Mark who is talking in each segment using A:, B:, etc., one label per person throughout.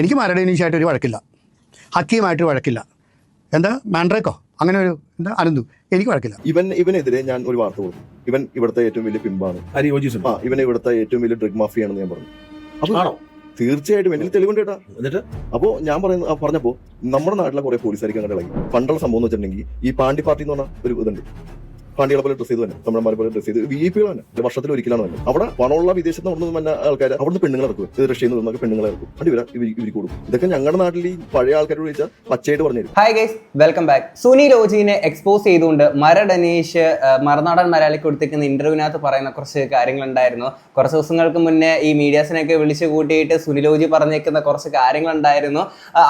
A: എനിക്ക് മരടനീഷായിട്ട് ഒരു വഴക്കില്ല, ഹക്കീമായിട്ട് വഴക്കില്ല, എന്താ മാൻഡ്രേക്കോ അങ്ങനെ ഒരു എന്താ അനന്തു, എനിക്ക് വഴക്കില്ല.
B: ഇവനെതിരെ ഞാൻ ഒരു വാർത്ത കൊടുത്തു. ഇവൻ ഇവിടുത്തെ ഏറ്റവും വലിയ പിമ്പാണ്, ഇവനെ ഇവിടുത്തെ ഏറ്റവും വലിയ ഡ്രഗ് മാഫിയാണെന്ന് ഞാൻ പറഞ്ഞു. അപ്പൊ തീർച്ചയായിട്ടും എനിക്ക് തെളിവുണ്ട് കേട്ടാ. എന്നിട്ട് അപ്പോൾ ഞാൻ പറഞ്ഞപ്പോൾ നമ്മുടെ നാട്ടിലെ കുറെ പോലീസുകാർക്ക് അങ്ങനെ ഇളകി. പണ്ടുള്ള സംഭവം എന്ന് വെച്ചിട്ടുണ്ടെങ്കിൽ ഈ പാണ്ടി പാർട്ടി എന്ന് പറഞ്ഞ ഒരു ഇതുണ്ട്. പാണ്ടികളെ പോലെ ഡ്രസ് ചെയ്ത് തന്നെ, തമിഴന്മാരെ പോലെ ഡ്രസ് ചെയ്ത് VIP തന്നെ വർഷത്തിൽ ഒരിക്കലാണ് തന്നെ. അവിടെ പണമുള്ള വിദേശത്ത് നിന്ന് വന്ന ആൾക്കാർ അവിടുന്ന് പെണ്ണുങ്ങളെ ഇറക്കും, ഇത് റഷ്യയിൽ നിന്ന് പെണ്ണുങ്ങളെ ഇറക്കും, അത് ഇവർക്ക് കൊടുക്കും. ഇതൊക്കെ ഞങ്ങളുടെ നാട്ടിൽ ഈ പഴയ ആൾക്കാരോട് ചോദിച്ചാൽ പച്ചയായിട്ട് പറഞ്ഞു തരും.
C: Hi guys, welcome back. Suni ലോജിനെ എക്സ്പോസ് ചെയ്തുകൊണ്ട് മരടനീഷ് മറുനാടൻ മലയാളിക്ക് കൊടുത്തിരിക്കുന്ന ഇന്റർവ്യൂവിനകത്ത് പറയുന്ന കുറച്ച് കാര്യങ്ങളുണ്ടായിരുന്നു. കുറച്ച് ദിവസങ്ങൾക്ക് മുന്നേ ഈ മീഡിയാസിനൊക്കെ വിളിച്ചു കൂട്ടിയിട്ട് സുനി ലോജി പറഞ്ഞേക്കുന്ന കുറച്ച് കാര്യങ്ങളുണ്ടായിരുന്നു.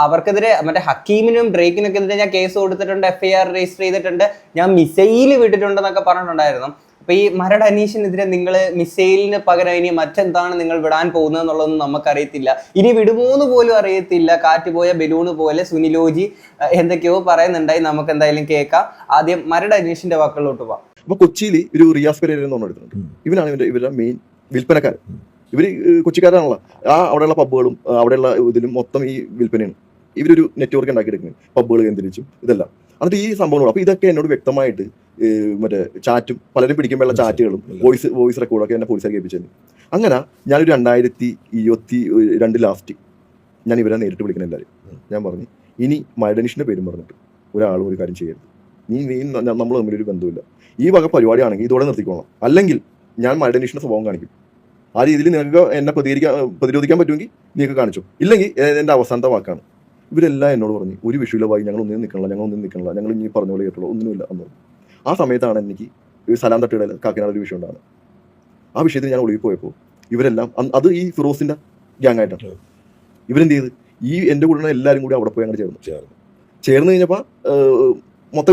C: അവർക്കെതിരെ മറ്റേ ഹക്കീമിനും ഡ്രേക്കിനൊക്കെ എതിരെ ഞാൻ കേസ് കൊടുത്തിട്ടുണ്ട്, FIR രജിസ്റ്റർ ചെയ്തിട്ടുണ്ട്, ഞാൻ മിസൈൽ വിട്ടിട്ടുണ്ടെന്നൊക്കെ പറഞ്ഞിട്ടുണ്ടായിരുന്നു. അപ്പൊ ഈ മരട് അനീഷിനെതിരെ നിങ്ങൾ മിസൈലിന് പകരം ഇനി മറ്റെന്താണ് നിങ്ങൾ വിടാൻ പോകുന്നത് എന്നുള്ളതൊന്നും നമുക്കറിയത്തില്ല. ഇനി വിടുമോന്ന് പോലും അറിയത്തില്ല. കാറ്റ് പോയ ബലൂണ് പോലെ സുനിലോജി എന്തൊക്കെയോ പറയുന്നുണ്ടായി. നമുക്ക് എന്തായാലും കേൾക്കാം. ആദ്യം മരട് അനീഷിന്റെ വാക്കുകളിലോട്ട് പോവാം.
B: അപ്പൊ കൊച്ചിയിൽ ഒരു റിയാസ് പെരേര എന്ന് പറഞ്ഞിട്ടുണ്ട്. ഇവനാണ് ഇവരുടെ മെയിൻ വിൽപ്പനക്കാർ. ഇവര് കൊച്ചിക്കാരാണല്ലോ. അവിടെയുള്ള പബ്ബുകളും അവിടെയുള്ള ഇതിലും മൊത്തം ഈ വിൽപ്പനയാണ്. ഇവരൊരു നെറ്റ്വർക്ക് ഉണ്ടാക്കിയെടുക്കുന്നത്, പബ്ബുകൾ കേന്ദ്രീകരിച്ചും ഇതെല്ലാം. എന്നിട്ട് ഈ സംഭവങ്ങൾ അപ്പൊ ഇതൊക്കെ എന്നോട് വ്യക്തമായിട്ട് മറ്റേ ചാറ്റും പലരും പിടിക്കുമ്പോഴുള്ള ചാറ്റുകളും വോയിസ് റെക്കോർഡൊക്കെ എന്നെ പോലീസുകാർ കേൾപ്പിച്ചത്. അങ്ങനെ ഞാനൊരു 2022 ലാസ്റ്റ് ഞാൻ ഇവരെ നേരിട്ട് വിളിക്കുന്ന എല്ലാവരും ഞാൻ പറഞ്ഞു, ഇനി മരടനീഷിന്റെ പേരും പറഞ്ഞിട്ട് ഒരാളും ഒരു കാര്യം ചെയ്യരുത്. നീ നമ്മൾ തമ്മിലൊരു ബന്ധമില്ല. ഈ വക പരിപാടിയാണെങ്കിൽ ഇതോടെ നിർത്തിക്കോളാം, അല്ലെങ്കിൽ ഞാൻ മരടനീഷിന്റെ സ്വഭാവം കാണിക്കും. ആ രീതിയിൽ നിങ്ങൾക്ക് എന്നെ പ്രതിരോധിക്കാൻ പറ്റുമെങ്കിൽ നീക്ക് കാണിച്ചു, ഇല്ലെങ്കിൽ എൻ്റെ അവസാനത്തെ വാക്കാണ്. ഇവരെല്ലാം എന്നോട് പറഞ്ഞു, ഒരു വിഷയമില്ല ഭായി, ഞങ്ങൾ ഒന്നും നിൽക്കണില്ല, ഞങ്ങൾ ഇനി പറഞ്ഞ പോലെ കേട്ടുള്ളൂ, ഒന്നുമില്ല എന്ന് പറഞ്ഞു. ആ സമയത്താണ് എനിക്ക് സലാം തട്ടുകടയിൽ കാക്കനാട് ഒരു വിഷയം ഉണ്ടാകുന്നത്. ആ വിഷയത്തിൽ ഞാൻ ഒളിവിൽ പോയപ്പോൾ ഇവരെല്ലാം അത് ഈ ഫിറോസിന്റെ ഗ്യാങ് ആയിട്ടാണ്. ഇവരെന്ത് ചെയ്ത് ഈ എൻ്റെ കൂടെ എല്ലാവരും കൂടി അവിടെ പോയി അങ്ങനെ ചേർന്ന് കഴിഞ്ഞപ്പോൾ മൊത്തം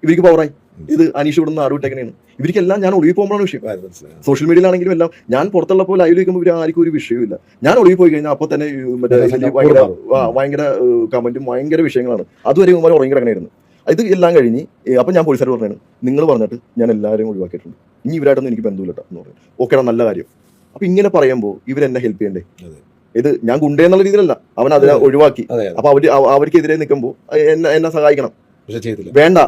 B: ഇവർക്ക് പവറായി. ഇത് അനീഷ് ഇവിടെ നിന്ന് ആടുവിട്ടേക്കനെയാണ്. ഇവർക്കെല്ലാം ഞാൻ ഒളിവിൽ പോകുമ്പോഴാണ് വിഷയം. സോഷ്യൽ മീഡിയയിലാണെങ്കിലും എല്ലാം ഞാൻ പുറത്തുള്ളപ്പോൾ ലൈവ് വയ്ക്കുമ്പോൾ ഇവർ ആർക്കും ഒരു വിഷയമില്ല. ഞാൻ ഒളിവിൽ പോയി കഴിഞ്ഞാൽ അപ്പോൾ തന്നെ മറ്റേ ഭയങ്കര കമന്റും ഭയങ്കര വിഷയങ്ങളാണ്. അതുവരെ ഇവന്മാർ ഉറങ്ങി കിടക്കണമായിരുന്നു. ഇത് എല്ലാം കഴിഞ്ഞ് അപ്പം ഞാൻ പോലീസുകാർ പറഞ്ഞാണ്, നിങ്ങൾ പറഞ്ഞിട്ട് ഞാൻ എല്ലാവരെയും ഒഴിവാക്കിയിട്ടുണ്ട്, ഇനി ഇവരായിട്ടൊന്നും എനിക്ക് ബന്ധമില്ല എന്ന് പറഞ്ഞു. ഓക്കേടാ, നല്ല കാര്യം. അപ്പൊ ഇങ്ങനെ പറയുമ്പോൾ ഇവരെന്നെ ഹെൽപ്പ് ചെയ്യണ്ടേ? ഇത് ഞാൻ ഗുണ്ടയെന്നുള്ള രീതിയിലല്ല, അവൻ അതിനെ ഒഴിവാക്കി. അപ്പൊ അവർക്കെതിരെ നിൽക്കുമ്പോൾ എന്നെ സഹായിക്കണം. വേണ്ട,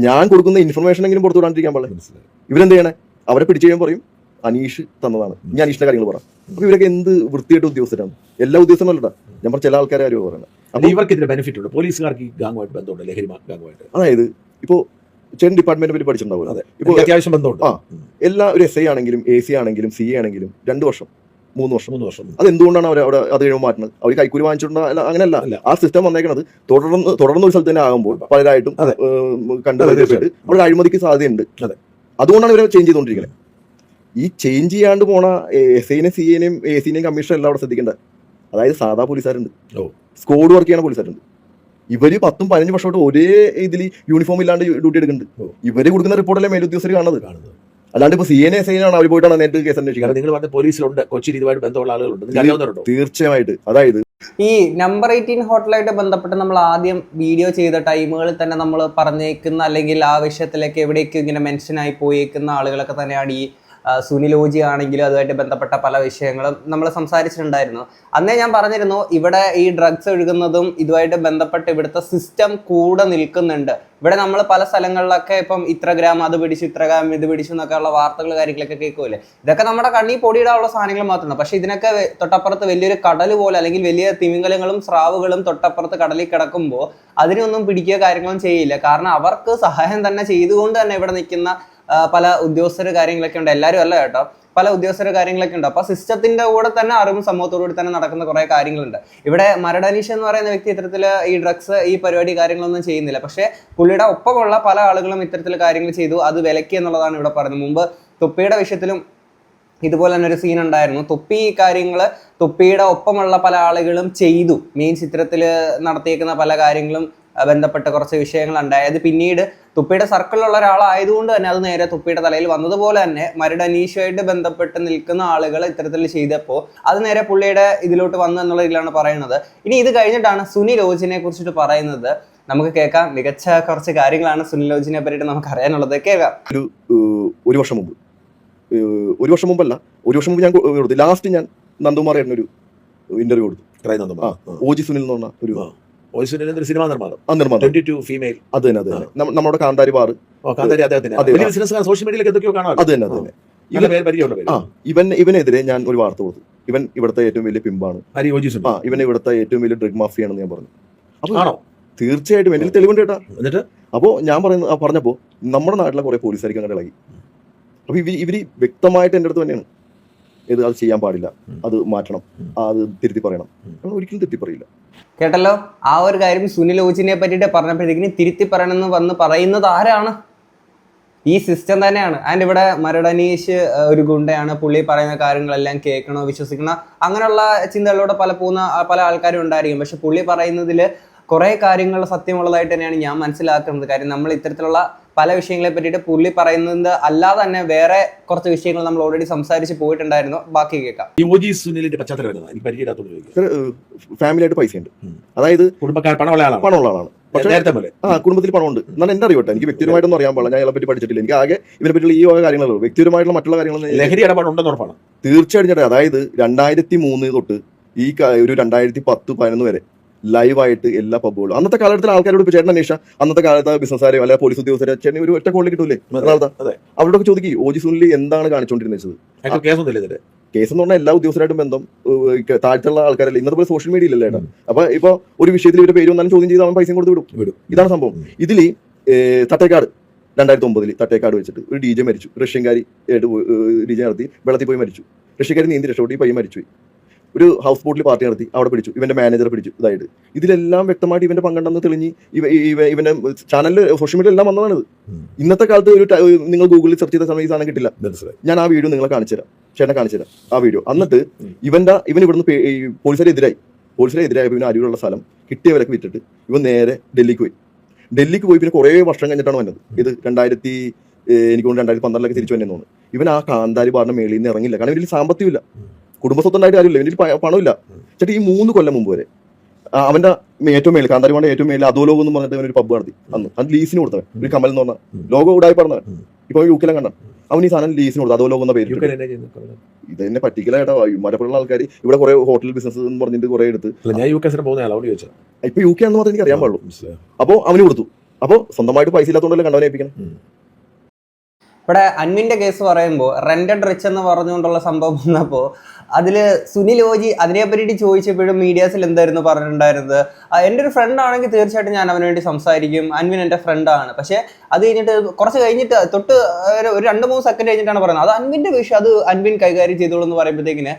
B: ഞാൻ കൊടുക്കുന്ന ഇൻഫർമേഷൻ എങ്കിലും പുറത്തു വിടാണ്ടിരിക്കാൻ പാടില്ല. ഇവരെന്ത് ചെയ്യണേ? അവരെ പിടിച്ചു കഴിയാൻ പറയും അനീഷ് തന്നതാണ്, ഞാൻ അനീഷിന്റെ കാര്യങ്ങൾ പറയാം. അപ്പൊ ഇവരൊക്കെ എന്ത് വൃത്തിയായിട്ട് ഉദ്യോഗസ്ഥരാണ്. എല്ലാ ഉദ്യോഗസ്ഥനല്ല, ഞാൻ പറഞ്ഞ ചില ആൾക്കാരെ ആരും പറയുന്നത്.
D: ഇവർക്കെതിരെ ബെനിഫിറ്റ് ഉണ്ട്, പോലീസുകാർക്ക് ഗാങ്ങുമായിട്ട് ബന്ധമുണ്ട്, ലഹരി ഗാങ്ങുമായിട്ട്.
B: അതായത് ഇപ്പോ ചെറിയ ഡിപ്പാർട്ട്മെന്റ് പറ്റി പഠിച്ചിട്ടുണ്ടാവില്ല.
D: ഇപ്പൊ അത്യാവശ്യം ബന്ധമുണ്ട്.
B: എല്ലാ ഒരു SI ആണെങ്കിലും AC ആണെങ്കിലും CA ആണെങ്കിലും 2 വർഷം 3 വർഷം അതെന്തുകൊണ്ടാണ് അവർ അവിടെ അത് കഴിയുമ്പോൾ മാറ്റുന്നത്? അവർ കൈക്കൂലി വാങ്ങിച്ചിട്ടുണ്ടോ? അങ്ങനെയല്ല, ആ സിസ്റ്റം വന്നേക്കണത് തുടർന്ന് ഒരു സ്ഥലത്ത് തന്നെ ആകുമ്പോൾ പലരായിട്ടും കണ്ടുപിടിച്ചിട്ട് അവിടെ അഴിമതിക്ക് സാധ്യതയുണ്ട്. അതുകൊണ്ടാണ് ഇവരെ ചേഞ്ച് ചെയ്തുകൊണ്ടിരിക്കുന്നത്. ഈ ചേഞ്ച് ചെയ്യാണ്ട് പോണ SIനെയും CAനെയും ACനെയും കമ്മീഷൻ എല്ലാം അവിടെ ശ്രദ്ധിക്കേണ്ടത്. അതായത് സാധാ പോലീസുകാരുണ്ട്, സ്ക്വാഡ് വർക്ക് ചെയ്യണ പോലീസുകാരുണ്ട്. ഇവര് 10-15 വർഷമായിട്ട് ഒരേ ഇതിൽ യൂണിഫോം ഇല്ലാണ്ട് ഡ്യൂട്ടി എടുക്കുന്നുണ്ട്. ഇവര് കൊടുക്കുന്ന റിപ്പോർട്ടല്ലേ മേലുദ്യോഗസ്ഥർ കാണുന്നത്. അല്ലാണ്ട് ഇപ്പൊ CAനെ SIനാണ് അവർ പോയിട്ടാണ് നേരിട്ട് കേസ് അന്വേഷിക്കുന്നത്.
D: നിങ്ങൾ പറഞ്ഞ പോലീസിലുണ്ട്, കൊച്ചിയിൽ ഇതുമായിട്ട് ബന്ധമുള്ള ആളുകളുണ്ട്,
B: തീർച്ചയായിട്ട്. അതായത്
C: ഈ നമ്പർ 18 ഹോട്ടലായിട്ട് ബന്ധപ്പെട്ട് നമ്മൾ ആദ്യം വീഡിയോ ചെയ്ത ടൈമുകളിൽ തന്നെ നമ്മൾ പറഞ്ഞേക്കുന്ന അല്ലെങ്കിൽ ആ വിഷയത്തിലേക്ക് എവിടേക്ക് ഇങ്ങനെ മെൻഷൻ ആയി പോയേക്കുന്ന ആളുകളൊക്കെ തന്നെയാണ് ഈ സുനിലോജി ആണെങ്കിലും അതുമായിട്ട് ബന്ധപ്പെട്ട പല വിഷയങ്ങളും നമ്മൾ സംസാരിച്ചിട്ടുണ്ടായിരുന്നു. അന്നേ ഞാൻ പറഞ്ഞിരുന്നു, ഇവിടെ ഈ ഡ്രഗ്സ് ഒഴുകുന്നതും ഇതുമായിട്ട് ബന്ധപ്പെട്ട് ഇവിടുത്തെ സിസ്റ്റം കൂടെ നിൽക്കുന്നുണ്ട്. ഇവിടെ നമ്മൾ പല സ്ഥലങ്ങളിലൊക്കെ ഇപ്പം ഇത്ര ഗ്രാം അത് പിടിച്ചു, ഇത്ര ഗ്രാം ഇത് പിടിച്ചു എന്നൊക്കെ ഉള്ള വാർത്തകൾ കാര്യങ്ങളൊക്കെ കേൾക്കുമല്ലേ. ഇതൊക്കെ നമ്മുടെ കണ്ണി പൊടിയിടാനുള്ള സാധനങ്ങൾ മാത്രമാണ്. പക്ഷെ ഇതിനൊക്കെ തൊട്ടപ്പുറത്ത് വലിയൊരു കടൽ പോലെ അല്ലെങ്കിൽ വലിയ തിമിംഗലങ്ങളും സ്രാവുകളും തൊട്ടപ്പുറത്ത് കടലിൽ കിടക്കുമ്പോൾ അതിനൊന്നും പിടിക്കുക കാര്യങ്ങളും ചെയ്യില്ല. കാരണം അവർക്ക് സഹായം തന്നെ ചെയ്തുകൊണ്ട് തന്നെ ഇവിടെ നിൽക്കുന്ന പല ഉദ്യോഗസ്ഥർ കാര്യങ്ങളൊക്കെ ഉണ്ട്. എല്ലാവരും അല്ല കേട്ടോ, പല ഉദ്യോഗസ്ഥർ കാര്യങ്ങളൊക്കെ ഉണ്ട്. അപ്പൊ സിസ്റ്റത്തിന്റെ കൂടെ തന്നെ അറിവും സമൂഹത്തോടുകൂടി തന്നെ നടക്കുന്ന കുറെ കാര്യങ്ങളുണ്ട്. ഇവിടെ മരടനീഷ് എന്ന് പറയുന്ന വ്യക്തി ഇത്തരത്തില് ഈ ഡ്രഗ്സ് ഈ പരിപാടി കാര്യങ്ങളൊന്നും ചെയ്യുന്നില്ല. പക്ഷെ പുള്ളിയുടെ ഒപ്പമുള്ള പല ആളുകളും ഇത്തരത്തിൽ കാര്യങ്ങൾ ചെയ്തു, അത് വിലക്കി എന്നുള്ളതാണ് ഇവിടെ പറയുന്നത്. മുമ്പ് തൊപ്പിയുടെ വിഷയത്തിലും ഇതുപോലെ തന്നെ ഒരു സീൻ ഉണ്ടായിരുന്നു. തൊപ്പി കാര്യങ്ങൾ തൊപ്പിയുടെ ഒപ്പമുള്ള പല ആളുകളും ചെയ്തു. മെയിൻ ചിത്രത്തിൽ നടത്തിയേക്കുന്ന പല കാര്യങ്ങളും ബന്ധപ്പെട്ട കുറച്ച് വിഷയങ്ങളുണ്ടായി. അത് പിന്നീട് തുപ്പിയുടെ സർക്കിളിലുള്ള ഒരാളായതുകൊണ്ട് തന്നെ അത് നേരെ തുപ്പിയുടെ തലയിൽ വന്നതുപോലെ തന്നെ മരട് അനീഷുമായിട്ട് ബന്ധപ്പെട്ട് നിൽക്കുന്ന ആളുകൾ ഇത്തരത്തിൽ ചെയ്തപ്പോൾ അത് നേരെ പുള്ളിയുടെ ഇതിലോട്ട് വന്നു എന്നുള്ള ഇതിലാണ് പറയുന്നത്. ഇനി ഇത് കഴിഞ്ഞിട്ടാണ് സുനി ലോജിനെ കുറിച്ചിട്ട് പറയുന്നത്. നമുക്ക് കേൾക്കാം. മികച്ച കുറച്ച് കാര്യങ്ങളാണ് സുനി ലോജിനെ പറ്റിയിട്ട് നമുക്ക് അറിയാനുള്ളത്. കേൾക്കാം.
B: ഒരു വർഷം മുമ്പല്ല, ഒരു വർഷം മുമ്പ് ഞാൻ ലാസ്റ്റ് ഞാൻ നന്ദകുമാർ ഒരു ഇന്റർവ്യൂ കൊടുത്തു.
D: ക്രൈം നന്ദമാ
B: OG സുനിൽ എന്ന് പറഞ്ഞ ഒരു
D: ഒരു സിനിമാ നിർമ്മാണം
B: നിർമ്മാണം
D: 22 ഫീമെയിൽ
B: അത് തന്നെ നമ്മുടെ കാന്താരി ബാർ
D: കാന്താരി അദ്ദേഹത്തിന് ബിസിനസ് സോഷ്യൽ മീഡിയയിലേക്ക് എന്തൊക്കെയോ കാണാം.
B: അത് തന്നെ ഇവനെതിരെ ഞാൻ ഒരു വാർത്ത കൊടുത്തു. ഇവൻ ഇവിടുത്തെ ഏറ്റവും വലിയ പിമ്പാണ്, ഇവൻ ഇവിടുത്തെ ഏറ്റവും വലിയ ഡ്രഗ് മാഫിയാണെന്ന് ഞാൻ പറഞ്ഞു. അപ്പൊ തീർച്ചയായിട്ടും എന്റെ തെളിവുണ്ട് കേട്ടാ.
D: എന്നിട്ട്
B: അപ്പോൾ ഞാൻ പറഞ്ഞപ്പോൾ നമ്മുടെ നാട്ടിലെ കുറെ പോലീസുകാർക്ക് അങ്ങനെ ഇളകി. അപ്പൊ ഇവര് വ്യക്തമായിട്ട് എൻ്റെ അടുത്ത് തന്നെയാണ് അത് ചെയ്യാൻ പാടില്ല, അത് മാറ്റണം, അത് തിരുത്തി പറയണം. ഒരിക്കലും തിരുത്തി പറയില്ല.
C: കേട്ടല്ലോ, ആ ഒരു കാര്യം സുനിൽ ഓജിനെ പറ്റിയിട്ട് പറഞ്ഞപ്പോഴത്തേക്കിന് തിരുത്തി പറയണമെന്ന് വന്ന് പറയുന്നത് ആരാണ്? ഈ സിസ്റ്റം തന്നെയാണ്. ആൻഡ് ഇവിടെ മരടനീഷ് ഒരു ഗുണ്ടയാണ്, പുള്ളി പറയുന്ന കാര്യങ്ങളെല്ലാം കേൾക്കണോ വിശ്വസിക്കണോ അങ്ങനെയുള്ള ചിന്തകളിലൂടെ പല ആൾക്കാരും ഉണ്ടായിരിക്കും. പക്ഷെ പുള്ളി പറയുന്നതിൽ കുറേ കാര്യങ്ങൾ സത്യമുള്ളതായിട്ട് തന്നെയാണ് ഞാൻ മനസ്സിലാക്കുന്നത്. കാര്യം നമ്മൾ ഇത്തരത്തിലുള്ള പല വിഷയങ്ങളെ പറ്റിയിട്ട് പുള്ളി പറയുന്നത് അല്ലാതെ തന്നെ വേറെ കുറച്ച് വിഷയങ്ങൾ നമ്മൾ ഓൾറെഡി സംസാരിച്ച് പോയിട്ടുണ്ടായിരുന്നു. ബാക്കി കേൾക്കാം.
D: സുനിലിന്റെ പശ്ചാത്തലം
B: ഫാമിലി ആയിട്ട് പൈസ ഉണ്ട്, അതായത്
D: കുടുംബക്കാർ പണമുള്ള ആളാണ്.
B: കുടുംബത്തിൽ പണമുണ്ട് എന്നാണ് എന്റെ അറിവട്ടെ. എനിക്ക് വ്യക്തിപരമായിട്ടൊന്നും അറിയാൻ പാടില്ല, ഞാൻ ഇതിനെ പറ്റി പഠിച്ചിട്ടില്ല. എനിക്ക് ആകെ ഇതിനെ പറ്റിയുള്ള ഈ കാര്യങ്ങളുള്ളൂ. വ്യക്തിപരമായിട്ടുള്ള മറ്റുള്ള കാര്യങ്ങളൊന്നും
D: ലഹരി ഇടപാടുണ്ടെന്ന് ഉറപ്പാണ്.
B: തീർച്ചയായിട്ടും. അതായത് 2003 തൊട്ട് ഈ ഒരു 2010-11 വരെ ലൈവായിട്ട് എല്ലാ പബ്ബുകളും അന്നത്തെ കാലഘട്ടത്തിൽ ആൾക്കാരോട് ഇപ്പോൾ ചേട്ടൻ അന്വേഷിച്ച അന്നത്തെ കാലത്ത് ബിസിനസ്സുകാരെയോ അല്ലെങ്കിൽ പോലീസ് ഉദ്യോഗസ്ഥരെ ചേട്ടൻ ഒരു ഒറ്റ കോളിൽ കിട്ടൂലേ അവരോടൊക്കെ ചോദിക്കും OG സുനിൽ എന്താണ് കാണിച്ചുകൊണ്ടിരുന്നത്. കേസ് എന്ന് പറഞ്ഞാൽ എല്ലാ ഉദ്യോഗസ്ഥരായിട്ടും ബന്ധം, താഴ്ത്തുള്ള ആൾക്കാരല്ലേ. ഇന്നത്തെ പോലെ സോഷ്യൽ മീഡിയ ഇല്ലല്ലേ. അപ്പൊ ഇപ്പൊ ഒരു വിഷയത്തിൽ ഇവരുടെ പേര് വന്നാലും ചോദ്യം ചെയ്ത് അവൻ പൈസയും കൊടുത്ത് വിടും. ഇതാണ് സംഭവം. ഇതിൽ തട്ടേക്കാട് 2009 തട്ടേക്കാട് വെച്ചിട്ട് ഒരു DJ മരിച്ചു. റഷ്യൻകാരി DJ നടത്തി വെള്ളത്തിൽ പോയി മരിച്ചു. റഷ്യക്കാരി നീന്തി രക്ഷപ്പെട്ടു, ഈ പയ്യൻ മരിച്ചു. ഒരു ഹൗസ് ബോട്ടിൽ പാർട്ടി നടത്തി, അവിടെ പിടിച്ചു, ഇവന്റെ മാനേജറെ പിടിച്ചു. ഇതായിട്ട് ഇതിലെല്ലാം വ്യക്തമായിട്ട് ഇവന്റെ പങ്കെടുന്ന് തെളിഞ്ഞ് ഇവന്റെ ചാനലിൽ സോഷ്യൽ മീഡിയ എല്ലാം വന്നതാണിത്. ഇന്നത്തെ കാലത്ത് നിങ്ങൾ ഗൂഗിളിൽ സെർച്ച് ചെയ്ത സമയം ഈ സാധനം കിട്ടില്ല. ഞാൻ ആ വീഡിയോ നിങ്ങളെ കാണിച്ചുതരാം, ചേട്ടനെ കാണിച്ചുതരാം ആ വീഡിയോ. എന്നിട്ട് ഇവൻ ഇവിടുന്ന് പോലീസിനെ എതിരായപ്പോൾ ഇവന് അരിയുള്ള സ്ഥലം കിട്ടിയ വിലക്ക് വിറ്റിട്ട് ഇവൻ നേരെ ഡൽഹിക്ക് പോയി. പിന്നെ കുറേ വർഷം കഴിഞ്ഞിട്ടാണ് വന്നത്. ഇത് എനിക്ക് 2012 തിരിച്ചു വന്നതെന്ന് തോന്നുന്നു. ഇവൻ ആ കാന്താരി ബാറിന്റെ മേളിൽ നിന്ന് ഇറങ്ങില്ല. കാരണം ഇതിൽ സാമ്പത്തികമില്ല, കുടുംബ സ്വത്തുണ്ടായിട്ട് കാര്യമില്ല, ഇതിൽ പണമില്ല. ചേട്ടാ ഈ 3 കൊല്ലം മുമ്പ് വരെ അവന്റെ ഏറ്റവും മേളിൽ കാന്താരി ബാറിന്റെ ഏറ്റവും മേളിൽ അധോലോകം എന്ന് പറഞ്ഞിട്ട് ഒരു പബ്ബ് നടത്തി. അത് ലീസിന് കൊടുത്തവൻ, ഒരു കമൽ എന്ന് പറഞ്ഞ ലോകം കൂടായി പറഞ്ഞവൻ. ഇപ്പൊ യുകെയിലും കണ്ട അവൻ ഈ സാധനം ലീസിന് കൊടുത്തു, അധോലോകം എന്ന പേര്. ഇത് തന്നെ പറ്റിക്കലായിട്ടാ മരപ്പുള്ള ആൾക്കാർ ഇവിടെ കുറെ ഹോട്ടൽ ബിസിനസ് എന്ന് പറഞ്ഞിട്ട് കുറെ എടുത്ത് ഇപ്പൊ UK എന്ന് പറഞ്ഞാൽ എനിക്ക് അറിയാൻ പാടുള്ളൂ. അപ്പോൾ അവന് കൊടുത്തു. അപ്പോൾ സ്വന്തമായിട്ട് പൈസ ഇല്ലാത്തതുകൊണ്ടല്ലേ കണ്ടവനെ ഏൽപ്പിക്കണം.
C: ഇവിടെ അൻവിന്റെ കേസ് പറയുമ്പോൾ റെന്റഡ് റിച്ച് എന്ന് പറഞ്ഞുകൊണ്ടുള്ള സംഭവം വന്നപ്പോൾ അതിൽ സുനിൽ ഓജി അതിനെ പറ്റിയിട്ട് ചോദിച്ചപ്പോഴും മീഡിയാസിൽ എന്തായിരുന്നു പറഞ്ഞിട്ടുണ്ടായിരുന്നത്? എൻ്റെ ഒരു ഫ്രണ്ട് ആണെങ്കിൽ തീർച്ചയായിട്ടും ഞാൻ അവന് വേണ്ടി സംസാരിക്കും, അൻവിൻ എൻ്റെ ഫ്രണ്ടാണ്. പക്ഷേ അത് കഴിഞ്ഞിട്ട് കുറച്ച് കഴിഞ്ഞിട്ട് തൊട്ട് ഒരു 2-3 സെക്കൻഡ് കഴിഞ്ഞിട്ടാണ് പറയുന്നത് അത് അൻവിൻ്റെ വിഷയം, അത് അൻവിൻ കൈകാര്യം ചെയ്തോളൂ എന്ന് പറയുമ്പോഴത്തേക്കിന്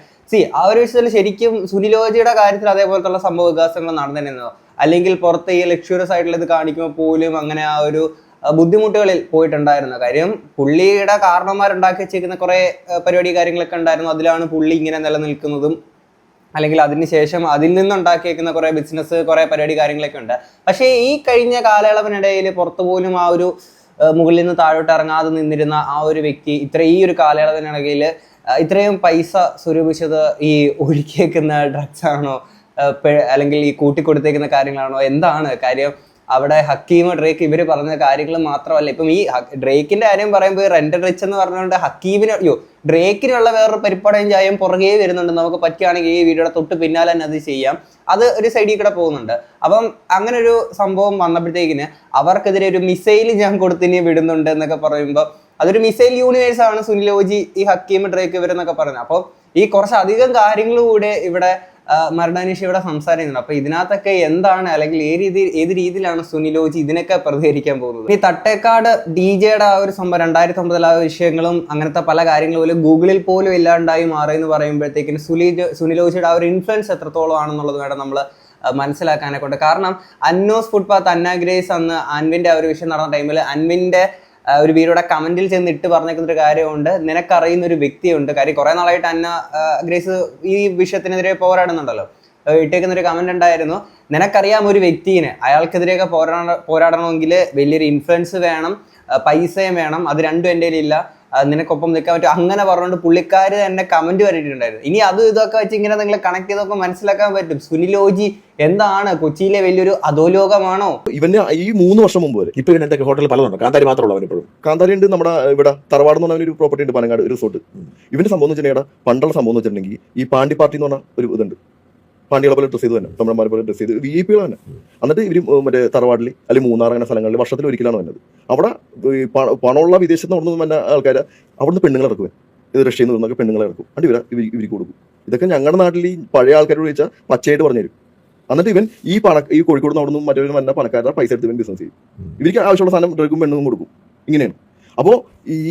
C: ആ ഒരു വിഷയത്തിൽ ശരിക്കും സുനിൽ ഓജിയുടെ കാര്യത്തിൽ അതേപോലത്തുള്ള സംഭവ വികാസങ്ങൾ നടന്നിരുന്നോ? അല്ലെങ്കിൽ പുറത്ത് ഈ ലക്ഷൂറിയസ് ആയിട്ടുള്ള ഇത് കാണിക്കുമ്പോൾ പോലും അങ്ങനെ ആ ഒരു ബുദ്ധിമുട്ടുകളിൽ പോയിട്ടുണ്ടായിരുന്നു. കാര്യം പുള്ളിയുടെ കാരണന്മാരുണ്ടാക്കി വെച്ചേക്കുന്ന കുറെ പരിപാടി കാര്യങ്ങളൊക്കെ ഉണ്ടായിരുന്നു. അതിലാണ് പുള്ളി ഇങ്ങനെ നിലനിൽക്കുന്നതും അല്ലെങ്കിൽ അതിനുശേഷം അതിൽ നിന്നുണ്ടാക്കിയേക്കുന്ന കുറെ ബിസിനസ് കുറെ പരിപാടി കാര്യങ്ങളൊക്കെ ഉണ്ട്. പക്ഷേ ഈ കഴിഞ്ഞ കാലയളവിനിടയിൽ പുറത്തു പോലും ആ ഒരു മുകളിൽ നിന്ന് താഴോട്ട് ഇറങ്ങാതെ നിന്നിരുന്ന ആ ഒരു വ്യക്തി ഈ ഒരു കാലയളവിനിടയിൽ ഇത്രയും പൈസ സ്വരൂപിച്ചത് ഈ ഒഴുക്കിയേക്കുന്ന ഡ്രഗ്സ് ആണോ അല്ലെങ്കിൽ ഈ കൂട്ടിക്കൊടുത്തേക്കുന്ന കാര്യങ്ങളാണോ? എന്താണ് കാര്യം? അവിടെ ഹക്കീം ഡ്രേക്ക് ഇവർ പറഞ്ഞ കാര്യങ്ങൾ മാത്രമല്ല, ഇപ്പം ഈ ഡ്രേക്കിന്റെ കാര്യം പറയുമ്പോൾ റെന്റഡ് റിച്ച് എന്ന് പറഞ്ഞുകൊണ്ട് ഡ്രേക്കിനുള്ള വേറൊരു പരിപ്പാടയും ചായം പുറകെ വരുന്നുണ്ട്. നമുക്ക് പറ്റുകയാണെങ്കിൽ ഈ വീഡിയോയുടെ തൊട്ട് പിന്നാലെ തന്നെ അത് ചെയ്യാം. അത് ഒരു സൈഡിൽ കൂടെ പോകുന്നുണ്ട്. അപ്പം അങ്ങനെ ഒരു സംഭവം വന്നപ്പോഴത്തേക്കിന് അവർക്കെതിരെ ഒരു മിസൈൽ ഞാൻ കൊടുത്തിനി വിടുന്നുണ്ട് എന്നൊക്കെ പറയുമ്പോൾ അതൊരു മിസൈൽ യൂണിവേഴ്സ് ആണ് സുനിൽ ഓജി, ഈ ഹക്കീം ഡ്രേക്ക് ഇവരെന്നൊക്കെ പറയുന്നത്. അപ്പോൾ ഈ കുറച്ചധികം കാര്യങ്ങൾ കൂടെ ഇവിടെ മരടാനീഷ് ഇവിടെ സംസാരിക്കുന്നുണ്ട്. അപ്പൊ ഇതിനകത്തൊക്കെ എന്താണ് അല്ലെങ്കിൽ ഏത് രീതിയിലാണ് സുനിൽ ഓജി ഇതിനൊക്കെ പ്രതികരിക്കാൻ പോകുന്നത്? ഈ തട്ടേക്കാട് DJയുടെ ആ ഒരു സംഭവം 2009 ആ വിഷയങ്ങളും അങ്ങനത്തെ പല കാര്യങ്ങളും പോലും ഗൂഗിളിൽ പോലും ഇല്ലാണ്ടായി മാറി എന്ന് പറയുമ്പോഴത്തേക്കിന് സുനിൽ ഓജിയുടെ ആ ഒരു ഇൻഫ്ലുവൻസ് എത്രത്തോളം ആണെന്നുള്ളത് വേണം നമ്മൾ മനസ്സിലാക്കാനെ കൊണ്ട്. കാരണം അന്നോസ് ഫുട്പാത്ത് അന്ന ഗ്രേസ് അന്ന് അൻവിന്റെ ആ ഒരു വിഷയം നടന്ന ടൈമിൽ അൻവിന്റെ ഒരു വീഡിയോയുടെ കമന്റിൽ ചെന്ന് ഇട്ട് പറഞ്ഞേക്കുന്ന ഒരു കാര്യമുണ്ട്, നിനക്കറിയുന്ന ഒരു വ്യക്തിയുണ്ട്. കാര്യം കുറെ നാളായിട്ട് അന്ന ഗ്രേസ് ഈ വിഷയത്തിനെതിരെ പോരാടുന്നുണ്ടല്ലോ. ഇട്ടേക്കുന്ന ഒരു കമന്റ് ഉണ്ടായിരുന്നു, നിനക്കറിയാം ഒരു വ്യക്തിനെ, അയാൾക്കെതിരെയൊക്കെ പോരാടണമെങ്കിൽ വലിയൊരു ഇൻഫ്ലുവൻസ് വേണം, പൈസയും വേണം, അത് രണ്ടും എൻ്റെ കയ്യിലില്ല, നിനക്കൊപ്പം നിൽക്കാൻ പറ്റും. അങ്ങനെ പറഞ്ഞുകൊണ്ട് പുള്ളിക്കാർ തന്നെ കമന്റ് വരട്ടിട്ടുണ്ടായിരുന്നു. ഇനി അതും ഇതൊക്കെ വെച്ച് ഇങ്ങനെ നിങ്ങൾ കണക്ട് ചെയ്തൊക്കെ മനസ്സിലാക്കാൻ പറ്റും സുനിൽ ഓജി എന്താണ്, കൊച്ചിയിലെ വലിയൊരു അധോലോകമാണോ?
B: ഇവന്റെ ഈ 3 വർഷം മുമ്പ് വരെ
D: ഇപ്പൊ എന്തൊക്കെ ഹോട്ടലിൽ പലതുണ്ട്. കാന്താരി മാത്രമല്ല അവനിപ്പോഴും.
B: കാന്താരി ഉണ്ട്, നമ്മുടെ ഇവിടെ തറവാട് എന്ന് പറഞ്ഞ ഒരു പ്രോപ്പർട്ടി ഉണ്ട്, പനങ്ങാട് റിസോർട്ട്. ഇവന്റെ സംഭവം എന്ന് വെച്ചിട്ടുണ്ടെങ്കിൽ പണ്ടുള്ള സംഭവം എന്ന് വെച്ചിട്ടുണ്ടെങ്കിൽ ഈ പാണ്ടി പാർട്ടി എന്ന് പറഞ്ഞ ഒരു ഇതുണ്ട്. പാണ്ഡികളെ പോലെ ഡ്രസ് ചെയ്ത് തന്നെ തമിഴന്മാരെ പോലെ ഡ്രസ് ചെയ്ത് VIP തന്നെ. എന്നിട്ട് ഇവർ മറ്റേ തറവാടിൽ അല്ലെങ്കിൽ മൂന്നാർ അങ്ങനെ സ്ഥലങ്ങളിൽ വർഷത്തിൽ ഒരിക്കലാണ് വന്നത്. അവിടെ ഈ പണമുള്ള വിദേശത്ത് നിന്ന് വന്ന ആൾക്കാർ അവിടുന്ന് പെണ്ണുങ്ങളെ ഇറക്കുവേ, ഇത് റഷ്യയിൽ നിന്നൊക്കെ പെണ്ണുങ്ങളെ ഇറക്കും. എന്നിട്ട് ഇവർക്ക് കൊടുക്കും. ഇതൊക്കെ ഞങ്ങളുടെ നാട്ടിൽ ഈ പഴയ ആൾക്കാരോട് ചോദിച്ചാൽ പച്ചയായിട്ട് പറഞ്ഞു തരും. എന്നിട്ട് ഇവൻ ഈ കോഴിക്കോട് നിന്ന് അവിടെ നിന്നും മറ്റൊരു വന്ന പണക്കാരുടെ പൈസ എടുത്ത് ഇവൻ ബിസിനസ് ചെയ്യും. ഇവർക്ക് ആവശ്യമുള്ള സാധനം ഡ്രഗും പെണ്ണും കൊടുക്കും. ഇങ്ങനെയാണ്. അപ്പോൾ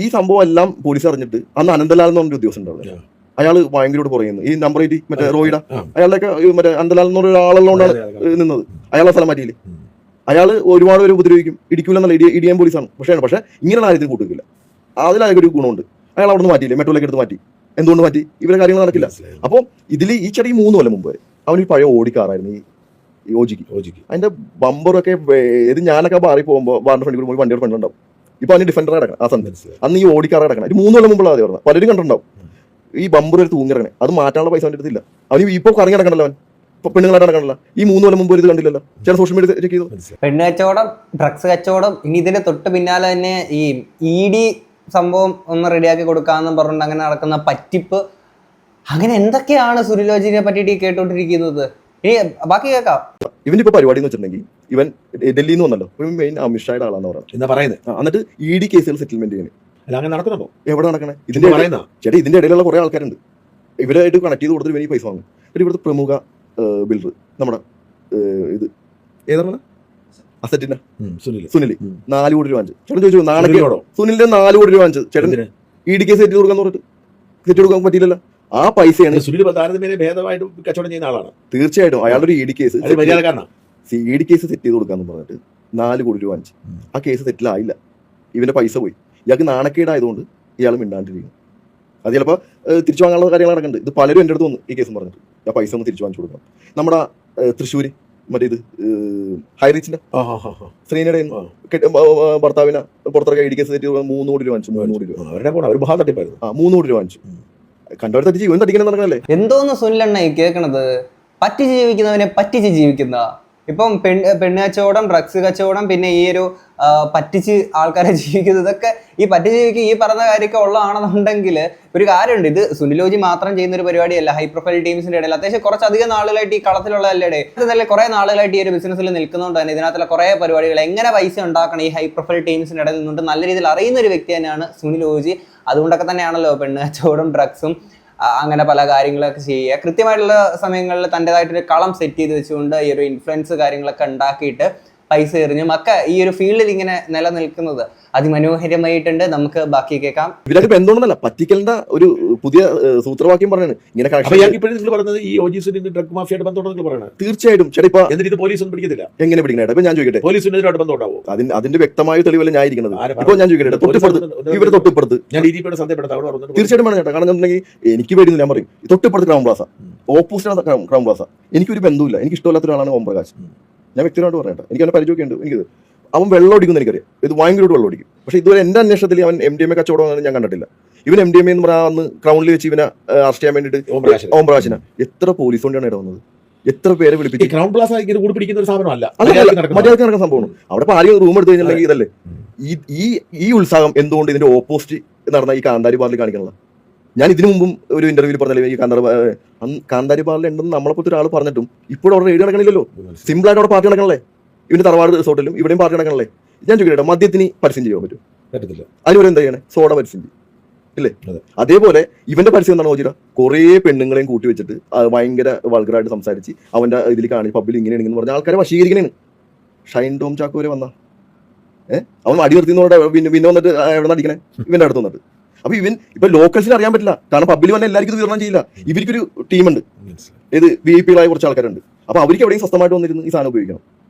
B: ഈ സംഭവം എല്ലാം പോലീസ് അറിഞ്ഞിട്ട് അന്ന് അനന്തലാൽ എന്ന് പറഞ്ഞൊരു ഉദ്യോഗസ്ഥൻ ഉണ്ടാവും. അയാൾ ഭയങ്കരമായിട്ട് പറയുന്നു ഈ നമ്പർ 8 മറ്റേ റോയിഡ അയാളുടെയൊക്കെ മറ്റേ അനന്തലാൽ എന്ന് പറഞ്ഞ ഒരാളുള്ളതുകൊണ്ടാണ് നിന്നത്. അയാളെ സ്ഥലം മാറ്റിയില്ലേ. അയാൾ ഒരുപാട് പേര് ഉപദ്രവിക്കും, ഇടിക്കൂലെന്നല്ല, ഇടിയാൻ പോലീസാണ്. പക്ഷേ ഇങ്ങനെ കാര്യത്തിൽ കൂട്ടിക്കില്ല. അതിലൊരു ഗുണമുണ്ട്. അയാൾ അവിടെ നിന്ന് മാറ്റിയില്ലേ, മെട്രോയിലേക്ക് എടുത്ത് മാറ്റി. എന്തുകൊണ്ട് മാറ്റി? ഇവരെ കാര്യങ്ങൾ നടക്കില്ല. അപ്പോൾ ഇതിൽ ഈ ചെറിയ 3 കൊല്ലം മുമ്പ് അവനൊരു പഴയ ഓടിക്കാറായിരുന്നു ഈ ഓജിക്ക്. അതിന്റെ ബമ്പറൊക്കെ ഇത് ഞാനൊക്കെ ബാറിൽ പോകുമ്പോൾ ബാറിന്റെ ഫ്രണ്ടിൽ പോയി വണ്ടിയുടെ ഫ്രണ്ട് ഉണ്ടാവും. ഇപ്പൊ അതിന് ഡിഫൻഡർ അടക്കണം. ആ സമയത്ത് അന്ന് ഈ ഓടിക്കാറ് അടക്കണം. ഒരു 3 കൊല്ലം മുമ്പുള്ള പറഞ്ഞത് പലരും കണ്ടിട്ടുണ്ടാവും. ഈ ബമ്പർ ഒരു തൂങ്ങിറങ്ങണേ, അത് മാറ്റാനുള്ള പൈസ അവൻ്റെ അടുത്തില്ല. അവന് ഇപ്പൊ കറങ്ങി നടക്കണല്ലോ, അവൻ ഇപ്പൊ പെണ്ണുങ്ങളായിട്ട് നടക്കണല്ലോ. ഈ 3 കൊല്ലം മുമ്പ് ഇത് കണ്ടില്ലല്ലോ. ചില സോഷ്യൽ മീഡിയ ചെക്ക് ചെയ്തു.
C: പെണ്ണ് കച്ചവടം, ഡ്രഗ്സ് കച്ചവടം, ഇനി ഇതിന്റെ തൊട്ട് പിന്നാലെ തന്നെ ഈ ED സംഭവം ഒന്ന് റെഡിയാക്കി കൊടുക്കാമെന്നും പറഞ്ഞുകൊണ്ട് അങ്ങനെ നടക്കുന്ന പറ്റിപ്പ്, അങ്ങനെ എന്തൊക്കെയാണ് സുനിലോജിനെ പറ്റിയിട്ട് കേട്ടോണ്ടിരിക്കുന്നത്. ഇനി ബാക്കി കേൾക്കാം.
B: ഇവനിപ്പോ പരിപാടി എന്ന് വെച്ചിട്ടുണ്ടെങ്കിൽ ഇവൻ ഡൽഹിയിൽ നിന്ന് വന്നല്ലോ, മെയിൻ അമിത്ഷായുടെ ആളാന്ന് പറയുന്നത്. എന്നിട്ട് ED കേസുകൾ സെറ്റിൽമെന്റ് ചെയ്യുന്നത്
D: അങ്ങനെ നടക്കുന്നുണ്ടോ?
B: എവിടെ നടക്കണേ? ചേട്ടാ ഇതിന്റെ ഇടയിലുള്ള കുറെ ആൾക്കാരുണ്ട്. ഇവരായിട്ട് കണക്ട് ചെയ്ത് കൊടുത്തിട്ട് ഇവന് ഈ പൈസ വാങ്ങും. ഇവിടുത്തെ പ്രമുഖ ബിൽഡർ നമ്മുടെ ഇത് ഏതാണ് അസറ്റിന്റെ സുനിൽ 4 കോടി രൂപ വാങ്ങിച്ചു. ചേട്ടൻ ചോദിച്ചു നാണക്കേടോ? സുനിലിന്റെ 4 കോടി രൂപ വാങ്ങിച്ചു ചേട്ടൻ ED കേസ് സെറ്റ് കൊടുക്കാന്ന് പറഞ്ഞിട്ട് സെറ്റ് കൊടുക്കാൻ പറ്റിയില്ലല്ലോ. ആ പൈസയാണ്
D: ഭേദമായിട്ട് കച്ചവടം ചെയ്യുന്ന ആളാണ്.
B: തീർച്ചയായിട്ടും അയാളുടെ ഒരു ED case ED case set ചെയ്ത് കൊടുക്കാന്ന് പറഞ്ഞിട്ട് 4 കോടി രൂപ വാങ്ങിച്ചു. ആ കേസ് സെറ്റിലായില്ല. ഇവന്റെ പൈസ പോയി. ഇയാൾക്ക് നാണക്കേടായതുകൊണ്ട് ഇയാൾ മിണ്ടാണ്ടിരിക്കും. അത് ചിലപ്പോൾ തിരിച്ചു വാങ്ങാനുള്ള കാര്യങ്ങൾ നടക്കുന്നുണ്ട്. ഇത് പലരും എൻ്റെ അടുത്ത് വന്നു ഈ കേസും പറഞ്ഞിട്ട് ആ പൈസ ഒന്ന് തിരിച്ചു വാങ്ങിച്ചു കൊടുക്കണം. നമ്മുടെ തൃശ്ശൂര് മറ്റേ ഇത് ഹൈറിച്ചിന്റെ ശ്രീനയുടെ ഭർത്താവിനെ പുറത്തിറക്കി ED കേസ് സെറ്റ് 3 കോടി രൂപ വാങ്ങിച്ചു. 3 കോടി രൂപ 3 കോടി രൂപ വാങ്ങിച്ചു. കണ്ടവർ തട്ടിച്ച് ഇവൻ തട്ടിക്കണം നടക്കണല്ലേ.
C: എന്തോന്ന് സുനിലെണ്ണ കേൾക്കണത്? പറ്റിച്ച് ജീവിക്കുന്നവനെ പറ്റിച്ച് ജീവിക്കുന്ന, ഇപ്പം പെണ്ണ് കച്ചവടം, ഡ്രഗ്സ് കച്ചവടം, പിന്നെ ഈ ഒരു പറ്റിച്ച് ആൾക്കാരെ ജീവിക്കുന്നത്, ഇതൊക്കെ ഈ പറ്റിച്ച് ജീവിക്കുക ഈ പറഞ്ഞ കാര്യമൊക്കെ ഉള്ളതാണെന്നുണ്ടെങ്കിൽ ഒരു കാര്യമുണ്ട്. ഇത് സുനിലോജി മാത്രം ചെയ്യുന്ന ഒരു പരിപാടിയല്ല. ഹൈ പ്രൊഫൈൽ ടീംസിന്റെ ഇടയിൽ അത്യാവശ്യം കുറച്ചധികം നാളുകളായിട്ട് ഈ കളത്തിലുള്ളതല്ലേ, ഇതല്ലേ കുറെ നാളുകളായിട്ട് ഈ ഒരു ബിസിനസ്സിൽ നിൽക്കുന്നതുകൊണ്ട് തന്നെ ഇതിനകത്തുള്ള കുറെ പരിപാടികൾ എങ്ങനെ പൈസ ഉണ്ടാക്കണം ഈ ഹൈ പ്രൊഫൈൽ ടീംസിന്റെ ഇടയിൽ നിന്നുകൊണ്ട് നല്ല രീതിയിൽ അറിയുന്ന ഒരു വ്യക്തി തന്നെയാണ് സുനിലോജി. അതുകൊണ്ടൊക്കെ തന്നെയാണല്ലോ പെണ്ണ് കച്ചവടം, ഡ്രഗ്സും അങ്ങനെ പല കാര്യങ്ങളൊക്കെ ചെയ്യുക. കൃത്യമായിട്ടുള്ള സമയങ്ങളിൽ തൻ്റെതായിട്ടൊരു കളം സെറ്റ് ചെയ്ത് വെച്ചുകൊണ്ട് ഈ ഒരു ഇൻഫ്ലുവൻസ് കാര്യങ്ങളൊക്കെ ഉണ്ടാക്കിയിട്ട് പൈസ എറിഞ്ഞും ഒക്കെ ഈ ഒരു ഫീൽഡിൽ ഇങ്ങനെ നിലനിൽക്കുന്നത് അതിമനോഹരമായിട്ടുണ്ട്. നമുക്ക് ബാക്കി കേൾക്കാം.
B: ഇവരൊക്കെ എന്തുകൊണ്ടല്ല പറ്റിക്കലിന്റെ ഒരു പുതിയ സൂത്രവാക്യം പറഞ്ഞാണ് ഇങ്ങനെ
D: പറഞ്ഞത്. ഈ ഡ്രഗ് മാഫിയായിട്ട് ബന്ധമുണ്ടെന്ന് പറയുന്നത്
B: തീർച്ചയായിട്ടും ചേട്ടാ. ഇപ്പൊ
D: എന്നിട്ട് പോലീസ് ഒന്നും പിടിക്കത്തില്ല.
B: എങ്ങനെ പിടിക്കണേ? ഇപ്പൊ ഞാൻ ചോദിക്കട്ടെ,
D: പോലീസിനായിട്ട് ബന്ധം ഉണ്ടാവും?
B: അതിന്റെ വ്യക്തമായ തെളിവല്ല ഞാൻ ഇരിക്കുന്നത്. ഇപ്പൊ ഞാൻ ചോദിക്കട്ടെ, ഇവരെ തൊട്ടിപ്പുറത്ത്
D: ഞാൻ DGPയുടെ സന്ദേഹപ്പെടുത്താം.
B: തീർച്ചയായിട്ടും വേണം ചേട്ടാ. കാരണം എന്നുണ്ടെങ്കിൽ എനിക്ക് പേടിയില്ല. ഞാൻ പറയും തൊട്ടിപ്പുറത്ത് Crowne Plaza, opposite Crowne Plaza. എനിക്കൊരു ബന്ധമില്ല. എനിക്ക് ഇഷ്ടമില്ലാത്ത ഒരാളാണ് ഓം പ്രകാശ്. ഞാൻ വ്യക്തിപരമായിട്ട് പറഞ്ഞേട്ടാ. എനിക്ക് അവനെ പരിചയമൊക്കെ ഉണ്ട്. എനിക്കിത് അവൻ വെള്ളം ഓടിക്കുന്ന എനിക്കറിയാം. ഇത് ഭയങ്കരമായിട്ട് വെള്ളം ഓടിക്കും. പക്ഷേ ഇതുവരെ എൻ്റെ അന്വേഷണത്തിൽ അവൻ MDMA കച്ചവടം ഞാൻ കണ്ടിട്ടില്ല. ഇവൻ MDMA എന്ന് പറഞ്ഞാൽ അന്ന് ക്രൗണിൽ വെച്ച് ഇവനെ അറസ്റ്റ് ചെയ്യാൻ വേണ്ടിയിട്ട് ഓം പ്രകാശിനെ എത്ര പോലീസ് കൊണ്ടാണ് ഇടവന്നത്, എത്ര പേരെ വിളിപ്പിച്ചു.
D: ക്രൗൺ പ്ലാസ കൂടി പിടിക്കുന്ന ഒരു സാധനമല്ല,
B: മര്യാദയ്ക്ക് നടക്കുന്ന സംഭവമാണ്. അവിടെ ആരെയും റൂം എടുത്തു കഴിഞ്ഞിട്ടുണ്ടെങ്കിൽ ഇതല്ലേ ഈ ഉത്സാഹം എന്തുകൊണ്ട് ഇതിന്റെ ഓപ്പോസിറ്റ് നടന്ന ഈ കാന്താരി ബാറിൽ കാണിക്കണല്ലോ. ഞാൻ ഇതിനു മുമ്പും ഒരു ഇന്റർവ്യൂവിൽ പറഞ്ഞല്ലേ ഈ കാന്താരി ബാറിൽ ഉണ്ടെന്ന് നമ്മളെപ്പോഴത്തെ ഒരാൾ പറഞ്ഞിട്ടും ഇപ്പോഴും അവിടെ റെയ്ഡ് നടക്കണില്ലല്ലോ. സിമ്പിൾ ആയിട്ട് അവിടെ പാർട്ടി നടക്കണല്ലേ. ഇവന്റെ തറവാട് റിസോർട്ടിലും ഇവിടെയും പാർട്ടി നടക്കണല്ലേ. ഞാൻ ചോദിക്കട്ടെ, മദ്യത്തിന് പരസ്യം ചെയ്യാൻ പറ്റും? അതിലൂടെ എന്താ ചെയ്യണേ? സോഡ പരസ്യം ചെയ്യും ഇല്ലേ? അതേപോലെ ഇവന്റെ പരസ്യം എന്താണ് നോക്കിയിട്ട് കുറേ പെണ്ണുങ്ങളെയും കൂട്ടി വെച്ചിട്ട് ഭയങ്കര വൾഗറായിട്ട് സംസാരിച്ച് അവന്റെ ഇതിൽ കാണി പബ്ബിൽ ഇങ്ങനെയാണെന്ന് പറഞ്ഞ ആൾക്കാരെ വശീകരിക്കണേന്. ഷൈൻ ടോം ചാക്കോ വരെ വന്ന അവൻ അടി നിർത്തിന്നോടെ പിന്നെ വന്നിട്ട് എവിടെ അടിക്കണേ? ഇവന്റെ അടുത്ത് വന്നിട്ട്. അപ്പൊ ഇപ്പൊ ലോക്കൽസിന് അറിയാൻ പറ്റില്ല. കാരണം പബ്ബിൽ വന്ന എല്ലാവർക്കും ഇത് വിതരണം ചെയ്യില്ല. ഇവർക്കൊരു ടീമുണ്ട്, ഇത് VIP-കളായ കുറച്ച് ആൾക്കാരുണ്ട്. അപ്പൊ അവർക്ക് എവിടെയും സ്വസ്ഥമായിട്ട് വന്നിരുന്ന് ഈ സാധനം ഉപയോഗിക്കണം.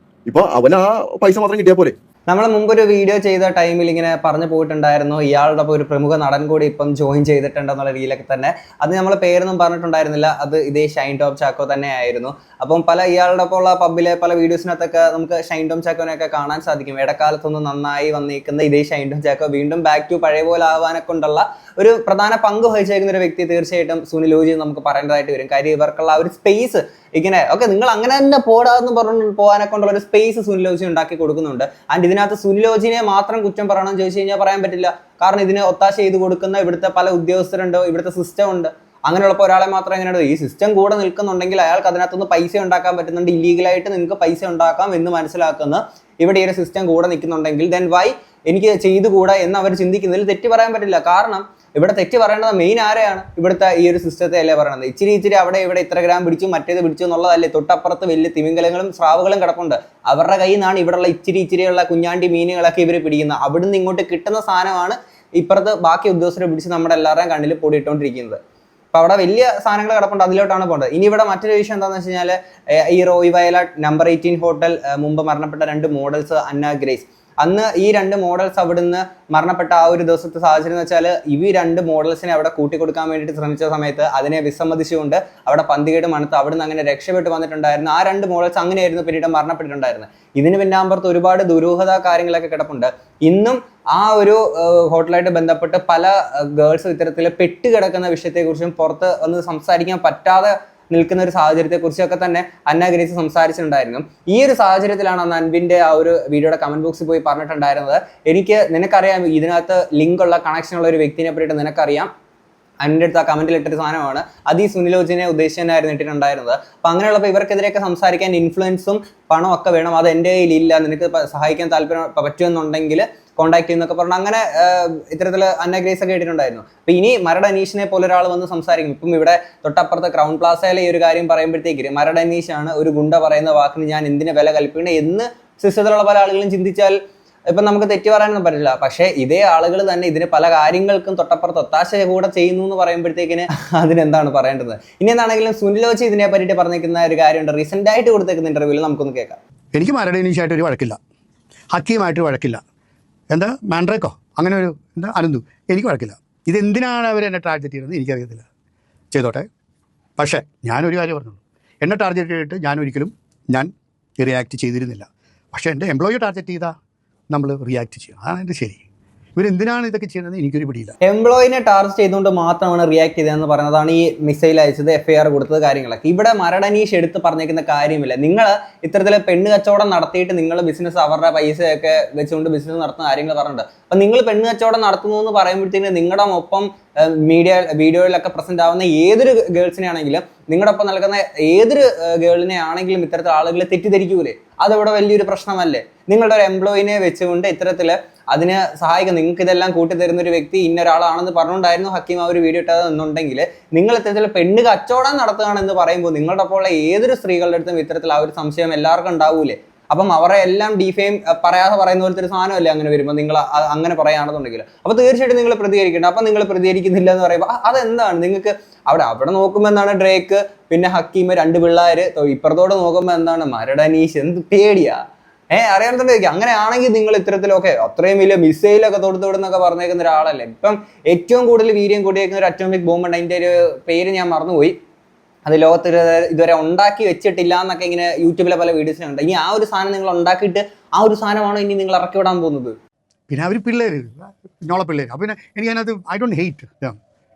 B: ഇപ്പൊ അവന് ആ പൈസ മാത്രം കിട്ടിയാൽ പോലെ.
C: നമ്മൾ മുമ്പൊരു വീഡിയോ ചെയ്ത ടൈമിൽ ഇങ്ങനെ പറഞ്ഞു പോയിട്ടുണ്ടായിരുന്നു ഇയാളുടെ ഒരു പ്രമുഖ നടൻ കൂടി ഇപ്പം ജോയിൻ ചെയ്തിട്ടുണ്ടെന്നുള്ള രീതിയിലൊക്കെ തന്നെ. അത് നമ്മൾ പേരൊന്നും പറഞ്ഞിട്ടുണ്ടായിരുന്നില്ല. അത് ഇതേ ഷൈൻ ടോം ചാക്കോ തന്നെ ആയിരുന്നു. അപ്പം പല ഇയാളുടെ ഒപ്പം ഉള്ള പബ്ബിലെ പല വീഡിയോസിനകത്തൊക്കെ നമുക്ക് ഷൈൻ ടോം ചാക്കോനെയൊക്കെ കാണാൻ സാധിക്കും. ഇടക്കാലത്തൊന്നും നന്നായി വന്നിരിക്കുന്ന ഇതേ ഷൈൻ ടോം ചാക്കോ വീണ്ടും ബാക്ക് ടു പഴയ പോലെ ആവാനെ കൊണ്ടുള്ള ഒരു പ്രധാന പങ്ക് വഹിച്ചേക്കുന്ന ഒരു വ്യക്തി തീർച്ചയായിട്ടും സുനിലോജി നമുക്ക് പറയേണ്ടതായിട്ട് വരും. കാര്യം ഇവർക്കുള്ള ഒരു സ്പേസ് ഇങ്ങനെ നിങ്ങൾ അങ്ങനെ തന്നെ പോടാന്ന് പറഞ്ഞു പോകാനെ കൊണ്ടുള്ള ഒരു സ്പേസ് സുനിലോജി ഉണ്ടാക്കി കൊടുക്കുന്നുണ്ട്. ആൻഡ് ഇതിനകത്ത് സുനിലോജിനെ മാത്രം കുറ്റം പറയണമെന്ന് ചോദിച്ചു കഴിഞ്ഞാൽ പറയാൻ പറ്റില്ല. കാരണം ഇതിന് ഒത്താശ ചെയ്ത് കൊടുക്കുന്ന ഇവിടുത്തെ പല ഉദ്യോഗസ്ഥരുണ്ട്, ഇവിടുത്തെ സിസ്റ്റം ഉണ്ട്. അങ്ങനെയുള്ളപ്പോൾ ഒരാളെ മാത്രം എങ്ങനെയാണ് ഈ സിസ്റ്റം കൂടെ നിൽക്കുന്നുണ്ടെങ്കിൽ അയാൾക്ക് അതിനകത്തുനിന്ന് പൈസ ഉണ്ടാക്കാൻ പറ്റുന്നുണ്ട്, ഇല്ലീഗലായിട്ട് നിങ്ങൾക്ക് പൈസ ഉണ്ടാക്കാം എന്ന് മനസ്സിലാക്കുന്ന ഇവിടെ ഈ ഒരു സിസ്റ്റം കൂടെ നിൽക്കുന്നുണ്ടെങ്കിൽ ദെൻ വൈ എനിക്ക് ചെയ്തുകൂടാ എന്ന് അവർ ചിന്തിക്കുന്നതിൽ തെറ്റ് പറയാൻ പറ്റില്ല. കാരണം ഇവിടെ തെറ്റ് പറയേണ്ടത് മെയിൻ ആരെയാണ്? ഇവിടുത്തെ ഈ ഒരു സിസ്റ്റത്തെ അല്ലേ പറയണത്. ഇച്ചിരി അവിടെ ഇവിടെ ഇത്ര ഗ്രാം പിടിച്ചു മറ്റേത് പിടിച്ചു എന്നുള്ളതല്ലേ. തൊട്ടപ്പുറത്ത് വലിയ തിമിംഗലങ്ങളും സ്രാവുകളും കിടപ്പുണ്ട്. അവരുടെ കയ്യിൽ നിന്നാണ് ഇവിടെയുള്ള ഇച്ചിരിയുള്ള കുഞ്ഞാണ്ടി മീനുകളൊക്കെ ഇവർ പിടിക്കുന്നത്. അവിടുന്ന് ഇങ്ങോട്ട് കിട്ടുന്ന സാധനമാണ് ഇപ്പുറത്ത് ബാക്കി ഉദ്യോഗസ്ഥരെ പിടിച്ച് നമ്മുടെ എല്ലാവരുടെയും കണ്ണിൽ പൊടിയിട്ടുകൊണ്ടിരിക്കുന്നത്. അപ്പൊ അവിടെ വലിയ സാധനങ്ങൾ കിടപ്പുണ്ട്, അതിലോട്ടാണ് പോകേണ്ടത്. ഇനി ഇവിടെ മറ്റൊരു വിഷയം എന്താണെന്ന് വെച്ച് കഴിഞ്ഞാൽ ഈ റോയ് വയലാട്ട് നമ്പർ 18 ഹോട്ടൽ മുമ്പ് മരണപ്പെട്ട 2 മോഡൽസ് അന്ന ഗ്രേസ്, അന്ന് ഈ 2 മോഡൽസ് അവിടുന്ന് മരണപ്പെട്ട ആ ഒരു ദിവസത്തെ സാഹചര്യം എന്ന് വെച്ചാൽ ഈ 2 മോഡൽസിനെ അവിടെ കൂട്ടിക്കൊടുക്കാൻ വേണ്ടിയിട്ട് ശ്രമിച്ച സമയത്ത് അതിനെ വിസമ്മതിച്ചുകൊണ്ട് അവിടെ പന്തികേട് മണത്ത് അവിടുന്ന് അങ്ങനെ രക്ഷപ്പെട്ട് വന്നിട്ടുണ്ടായിരുന്നു. ആ 2 മോഡൽസ് അങ്ങനെയായിരുന്നു പിന്നീട് മരണപ്പെട്ടിട്ടുണ്ടായിരുന്നത്. ഇതിന് പിന്നാമ്പുറത്ത് ഒരുപാട് ദുരൂഹത കാര്യങ്ങളൊക്കെ കിടപ്പുണ്ട്. ഇന്നും ആ ഒരു ഹോട്ടലായിട്ട് ബന്ധപ്പെട്ട് പല ഗേൾസും ഇത്തരത്തിൽ പെട്ടുകിടക്കുന്ന വിഷയത്തെക്കുറിച്ചും പുറത്ത് ഒന്ന് സംസാരിക്കാൻ പറ്റാതെ നിൽക്കുന്ന ഒരു സാഹചര്യത്തെക്കുറിച്ചൊക്കെ തന്നെ അന്ന ഗ്രേസ് സംസാരിച്ചിട്ടുണ്ടായിരുന്നു. ഈ ഒരു സാഹചര്യത്തിലാണ് അന്ന് അൻവിൻ്റെ ആ ഒരു വീഡിയോയുടെ കമന്റ് ബോക്സിൽ പോയി പറഞ്ഞിട്ടുണ്ടായിരുന്നത്, നിനക്കറിയാം ഇതിനകത്ത് ലിങ്ക് ഉള്ള കണക്ഷൻ ഉള്ള ഒരു വ്യക്തിനെ പറ്റിയിട്ട് നിനക്കറിയാം. അതിൻ്റെ അടുത്ത് ആ കമന്റിൽ ഇട്ടൊരു സാധനമാണ് അത് ഈ സുനിലോജിനെ ഉദ്ദേശിച്ചതിനായിരുന്നു ഇട്ടിട്ടുണ്ടായിരുന്നത്. അപ്പം അങ്ങനെയുള്ളപ്പോൾ ഇവർക്കെതിരെയൊക്കെ സംസാരിക്കാൻ ഇൻഫ്ലുവൻസും പണവും ഒക്കെ വേണം. അത് എൻ്റെ കയ്യിലില്ല, നിനക്ക് സഹായിക്കാൻ താല്പര്യം പറ്റുമെന്നുണ്ടെങ്കിൽ കോൺടാക്ട് ചെയ്യുന്നൊക്കെ പറഞ്ഞു. അങ്ങനെ ഇത്തരത്തിൽ അന്ന ഗ്രേസ് ഒക്കെ ഇട്ടിട്ടുണ്ടായിരുന്നു. അപ്പം ഇനി മരട് അനീഷിനെ പോലെ ഒരാൾ വന്ന് സംസാരിക്കും. ഇപ്പം ഇവിടെ തൊട്ടപ്പുറത്തെ ക്രൗൺ പ്ലാസയിലെ ഈ ഒരു കാര്യം പറയുമ്പോഴത്തേക്ക് മരട് അനീഷാണ് ഒരു ഗുണ്ട പറയുന്ന വാക്കിന് ഞാൻ എന്തിനെ വില കൽപ്പിക്കണം എന്ന് സിസ്റ്റത്തിലുള്ള പല ആളുകളും ചിന്തിച്ചാൽ ഇപ്പം നമുക്ക് തെറ്റ് പറയാനൊന്നും പറ്റില്ല. പക്ഷേ ഇതേ ആളുകൾ തന്നെ ഇതിന് പല കാര്യങ്ങൾക്കും തൊട്ടപ്പുറത്ത് ഒത്താശ കൂടെ ചെയ്യുന്നു എന്ന് പറയുമ്പോഴത്തേക്കിന് അതിനെന്താണ് പറയേണ്ടത്. ഇനി എന്താണെങ്കിലും സുനിലോജി ഇതിനെ പറ്റിയിട്ട് പറഞ്ഞിരിക്കുന്ന ഒരു കാര്യമുണ്ട്. റീസെൻ്റ് ആയിട്ട് കൊടുത്തേക്കുന്ന ഇന്റർവ്യൂവിൽ നമുക്കൊന്ന് കേൾക്കാം.
A: എനിക്ക് മരട് അനീഷായിട്ട് ഒരു വഴക്കില്ല, ഹക്കീമായിട്ട് വഴക്കില്ല, എന്താ മാൻഡ്രേക്കോ അങ്ങനെ ഒരു എന്താ അനന്തു, എനിക്ക് വഴക്കില്ല. ഇതെന്തിനാണ് അവർ എന്നെ ടാർഗറ്റ് ചെയ്യുന്നത് എനിക്കറിയത്തില്ല, ചെയ്തോട്ടെ. പക്ഷേ ഞാനൊരു കാര്യം പറഞ്ഞുള്ളൂ, എന്നെ ടാർഗറ്റ് ചെയ്തിട്ട് ഞാൻ റിയാക്ട് ചെയ്തിരുന്നില്ല. പക്ഷേ എൻ്റെ എംപ്ലോയിയെ ടാർഗറ്റ് ചെയ്താൽ നമ്മൾ റിയാക്ട് ചെയ്യും, അതാണ് എൻ്റെ ശരി. ഇവരെന്തിനാണ് ഇതൊക്കെ ചെയ്യുന്നത് എനിക്കൊരു പിടിയില്ല.
C: എംപ്ലോയിനെ ടാർഗറ്റ് ചെയ്തുകൊണ്ട് മാത്രമാണ് റിയാക്ട് ചെയ്തതെന്ന് പറയുന്നതാണ് ഈ മിസൈൽ അയച്ചത്, FIR കൊടുത്തത്, കാര്യങ്ങളൊക്കെ. ഇവിടെ മരട് അനീഷ് എടുത്ത് പറഞ്ഞേക്കുന്ന കാര്യമില്ല. നിങ്ങൾ ഇത്തരത്തിൽ പെണ്ണ് കച്ചവടം നടത്തിയിട്ട് നിങ്ങൾ ബിസിനസ് അവരുടെ പൈസയൊക്കെ വെച്ചുകൊണ്ട് ബിസിനസ് നടത്തുന്ന കാര്യങ്ങൾ പറഞ്ഞിട്ടുണ്ട്. അപ്പം നിങ്ങൾ പെണ്ണ് കച്ചവടം നടത്തുന്നു എന്ന് പറയുമ്പോഴത്തേക്കും നിങ്ങളുടെ ഒപ്പം വീഡിയോയിലൊക്കെ പ്രസന്റ് ആവുന്ന ഏതൊരു ഗേൾസിനെയാണെങ്കിലും നിങ്ങളുടെ ഒപ്പം നൽകുന്ന ഏതൊരു ഗേളിനെ ആണെങ്കിലും ഇത്തരത്തിൽ ആളുകളെ തെറ്റിദ്ധരിക്കൂലേ? അതിവിടെ വലിയൊരു പ്രശ്നമല്ലേ? നിങ്ങളുടെ ഒരു എംപ്ലോയിനെ വെച്ചുകൊണ്ട് ഇത്തരത്തിൽ അതിന് സഹായിക്കും, നിങ്ങൾക്ക് ഇതെല്ലാം കൂട്ടിത്തരുന്ന ഒരു വ്യക്തി ഇന്നൊരാളാണെന്ന് പറഞ്ഞുകൊണ്ടായിരുന്നു ഹക്കീം ആ ഒരു വീഡിയോ ഇട്ടത് എന്നുണ്ടെങ്കിൽ നിങ്ങൾ ഇത്തരത്തിൽ പെണ്ണ് കച്ചവടം നടത്തുകയാണെന്ന് പറയുമ്പോൾ നിങ്ങളുടെ ഒപ്പമുള്ള ഏതൊരു സ്ത്രീകളുടെ അടുത്തും ഇത്തരത്തിൽ ആ ഒരു സംശയം എല്ലാവർക്കും ഉണ്ടാവൂലേ? അപ്പം അവരെ എല്ലാം ഡിഫെയിം പറയാതെ പറയുന്ന പോലത്തെ ഒരു സാധനമല്ലേ അങ്ങനെ വരുമ്പോൾ നിങ്ങൾ അങ്ങനെ പറയുകയാണെന്നുണ്ടെങ്കിൽ അപ്പോൾ തീർച്ചയായിട്ടും നിങ്ങൾ പ്രതികരിക്കേണ്ട. അപ്പം നിങ്ങൾ പ്രതികരിക്കുന്നില്ല എന്ന് പറയുമ്പോൾ അതെന്താണ് നിങ്ങൾക്ക് അവിടെ നോക്കുമ്പോൾ എന്താണ് ഡ്രേക്ക്, പിന്നെ ഹക്കീം, 2 പിള്ളേർ, ഇപ്പുറത്തോട് നോക്കുമ്പോൾ എന്താണ് മരട് അനീഷ്. എന്ത് പേടിയാ അറിയാമെന്നുണ്ടെങ്കിൽ. അങ്ങനെയാണെങ്കിൽ നിങ്ങൾ ഇത്തരത്തിലൊക്കെ അത്രയും വലിയ മിസൈലൊക്കെ തൊടുന്നൊക്കെ പറഞ്ഞേക്കുന്ന ഒരാളല്ലേ. ഇപ്പം ഏറ്റവും കൂടുതൽ വീര്യം കൂടിയേക്കുന്ന ഒരു അറ്റോമിക് ബോംബുണ്ട്, അതിൻ്റെ ഒരു പേര് ഞാൻ മറന്നുപോയി. അത് ലോകത്തിൽ ഇതുവരെ ഉണ്ടാക്കി വെച്ചിട്ടില്ല എന്നൊക്കെ ഇങ്ങനെ യൂട്യൂബിലെ പല വീഡിയോസിലുണ്ട്. ഇനി ആ ഒരു സാധനം നിങ്ങൾ ഉണ്ടാക്കിയിട്ട് ആ ഒരു സാധനമാണോ ഇനി നിങ്ങൾ ഇറക്കി വിടാൻ പോകുന്നത്?
A: പിന്നെ അവർ പിള്ളേർ ഞോളെ പിള്ളേർ. അപ്പം പിന്നെ എനിക്ക് അതിനകത്ത് ഐ ഡോണ്ട് ഹെയ്റ്റ്,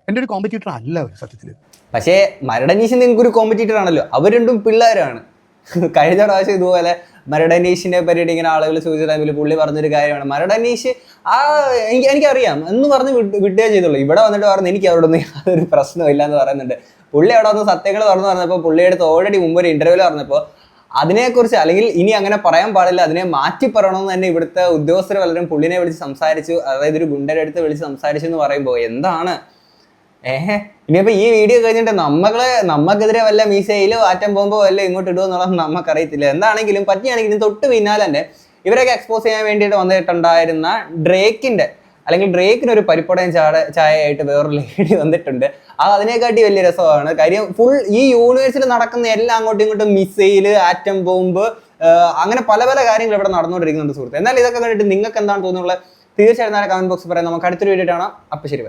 A: എൻ്റെ ഒരു കോമ്പറ്റീറ്റർ അല്ല അവർ സത്യത്തിൽ. പക്ഷേ
C: മരട് അനീഷ് നിങ്ങൾക്ക് ഒരു കോമ്പറ്റീറ്റർ ആണല്ലോ, അവർ രണ്ടും പിള്ളേരാണ്. കഴിഞ്ഞ പ്രാവശ്യം ഇതുപോലെ മരട് അനീഷിനെ പറ്റിയിട്ട് ഇങ്ങനെ ആളുകൾ ചോദിച്ച ടൈമിൽ പുള്ളി പറഞ്ഞൊരു കാര്യമാണ്, മരട് അനീഷ് എനിക്കറിയാം എന്ന് പറഞ്ഞ് വിട്ടേ ചെയ്തുള്ളൂ. ഇവിടെ വന്നിട്ട് പറഞ്ഞു എനിക്ക് അവരോടൊന്നും യാതൊരു പ്രശ്നമില്ല എന്ന് പറയുന്നുണ്ട്. പുള്ളി അവിടെ വന്ന് സത്യങ്ങൾ തുറന്നു പറഞ്ഞപ്പോൾ പുള്ളിയെടുത്ത് ഓൾറെഡി മുമ്പ് ഒരു ഇന്റർവ്യൂവിൽ പറഞ്ഞപ്പോൾ അതിനെക്കുറിച്ച് അല്ലെങ്കിൽ ഇനി അങ്ങനെ പറയാൻ പാടില്ല, അതിനെ മാറ്റി പറയണമെന്ന് തന്നെ ഇവിടുത്തെ ഉദ്യോഗസ്ഥർ പലരും പുള്ളിനെ വിളിച്ച് സംസാരിച്ചു. അതായത് ഒരു ഗുണ്ടയുടെ അടുത്ത് വിളിച്ച് സംസാരിച്ചു എന്ന് പറയുമ്പോൾ എന്താണ് ഇനിയിപ്പോൾ ഈ വീഡിയോ കഴിഞ്ഞിട്ട് നമുക്കെതിരെ വല്ല മീസയിലോ ആറ്റം ബോംബോ വല്ല ഇങ്ങോട്ട് ഇടുമോ എന്നുള്ളത് നമുക്കറിയത്തില്ല. എന്താണെങ്കിലും പറ്റിയാണെങ്കിലും തൊട്ട് പിന്നാലെ തന്നെ ഇവരൊക്കെ എക്സ്പോസ് ചെയ്യാൻ വേണ്ടിയിട്ട് വന്നിട്ടുണ്ടായിരുന്ന ഡ്രേക്കിന് ഒരു പരിപ്പടയും ചായയായിട്ട് വേറൊരു ലേഡി വന്നിട്ടുണ്ട്. അതിനെക്കാട്ടി വലിയ രസമാണ് കാര്യം. ഫുൾ ഈ യൂണിവേഴ്സിൽ നടക്കുന്ന എല്ലാം അങ്ങോട്ടും ഇങ്ങോട്ടും മിസൈല്, ആറ്റം ബോംബ്, അങ്ങനെ പല പല കാര്യങ്ങൾ ഇവിടെ നടന്നുകൊണ്ടിരിക്കുന്നുണ്ട് സുഹൃത്ത്. എന്നാൽ ഇതൊക്കെ കണ്ടിട്ട് നിങ്ങൾക്ക് എന്താണ് തോന്നുന്നത് തീർച്ചയായിട്ടും കമന്റ് ബോക്സിൽ പറയാം. നമുക്ക് അടുത്തൊരു വീഡിയോ കാണാം. അപ്പം ശരി.